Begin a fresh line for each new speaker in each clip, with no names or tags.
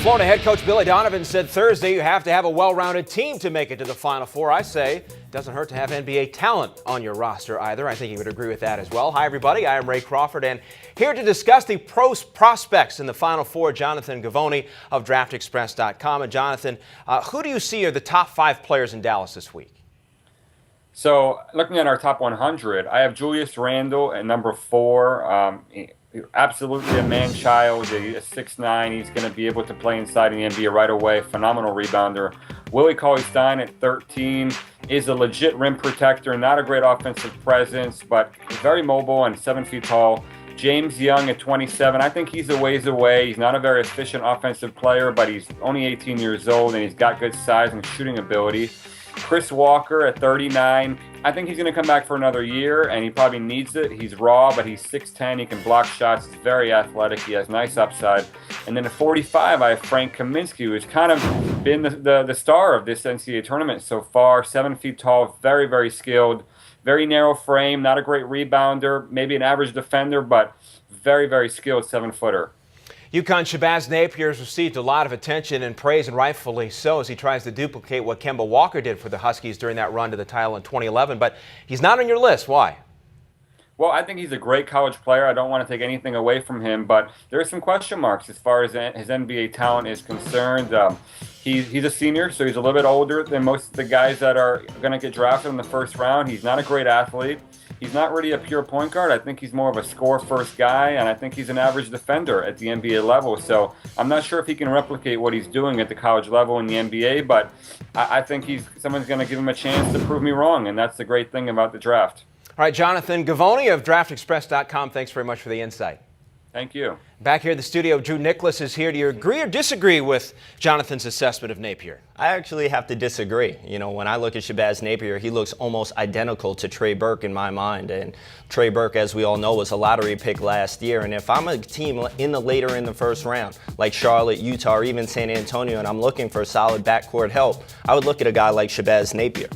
Florida head coach Billy Donovan said Thursday you have to have a well-rounded team to make it to the Final Four. I say it doesn't hurt to have NBA talent on your roster either. I think you would agree with that as well. Hi, everybody. I am Ray Crawford, and here to discuss the prospects in the Final Four, Jonathan Givony of DraftExpress.com. And Jonathan, who do you see are the top 5 players in Dallas this week?
So, looking at our top 100, I have Julius Randle at number 4. Absolutely a man-child. He's 6'9". He's going to be able to play inside in the NBA right away. Phenomenal rebounder. Willie Cauley-Stein at 13 is a legit rim protector. Not a great offensive presence, but very mobile and 7 feet tall. James Young at 27. I think he's a ways away. He's not a very efficient offensive player, but he's only 18 years old, and he's got good size and shooting ability. Chris Walker at 39. I think he's going to come back for another year, and he probably needs it. He's raw, but he's 6'10". He can block shots. He's very athletic. He has nice upside. And then at 45, I have Frank Kaminsky, who's kind of been the star of this NCAA tournament so far. 7 feet tall, very, very skilled, very narrow frame, not a great rebounder, maybe an average defender, but very, very skilled 7-footer.
Kaminsky Shabazz Napier has received a lot of attention and praise, and rightfully so, as he tries to duplicate what Kemba Walker did for the Huskies during that run to the title in 2011. But he's not on your list. Why?
Well, I think he's a great college player. I don't want to take anything away from him, but there are some question marks as far as his NBA talent is concerned. He's a senior, so he's a little bit older than most of the guys that are going to get drafted in the first round. He's not a great athlete. He's not really a pure point guard. I think he's more of a score-first guy, and I think he's an average defender at the NBA level. So I'm not sure if he can replicate what he's doing at the college level in the NBA, but I think someone's going to give him a chance to prove me wrong, and that's the great thing about the draft.
All right, Jonathan Givony of DraftExpress.com, thanks very much for the insight.
Thank you.
Back here in the studio, Drew Nicholas is here. Do you agree or disagree with Jonathan's assessment of Napier?
I actually have to disagree. You know, when I look at Shabazz Napier, he looks almost identical to Trey Burke in my mind. And Trey Burke, as we all know, was a lottery pick last year. And if I'm a team later in the first round, like Charlotte, Utah, or even San Antonio, and I'm looking for solid backcourt help, I would look at a guy like Shabazz Napier.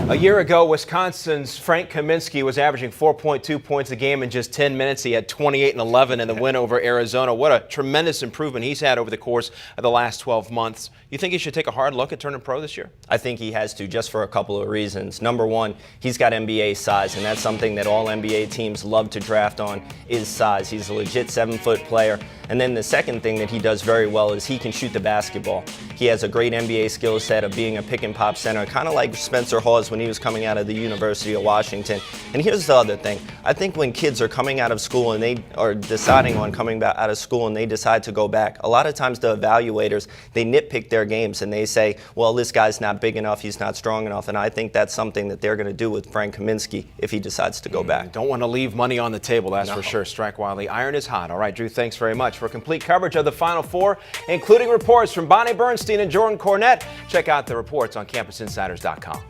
A year ago, Wisconsin's Frank Kaminsky was averaging 4.2 points a game in just 10 minutes. He had 28 and 11 in the win over Arizona. What a tremendous improvement he's had over the course of the last 12 months. You think he should take a hard look at turning pro this year?
I think he has to, just for a couple of reasons. Number one, he's got NBA size, and that's something that all NBA teams love to draft on is size. He's a legit 7-foot player. And then the second thing that he does very well is he can shoot the basketball. He has a great NBA skill set of being a pick-and-pop center, kind of like Spencer Hawes when he was coming out of the University of Washington. And here's the other thing. I think when kids are coming out of school and they are deciding on coming back out of school and they decide to go back, a lot of times the evaluators, they nitpick their games and they say, well, this guy's not big enough, he's not strong enough. And I think that's something that they're going to do with Frank Kaminsky if he decides to go back.
Don't want to leave money on the table, that's for sure. Strike while the iron is hot. All right, Drew, thanks very much. For complete coverage of the Final Four, including reports from Bonnie Bernstein and Jordan Cornette, check out the reports on CampusInsiders.com.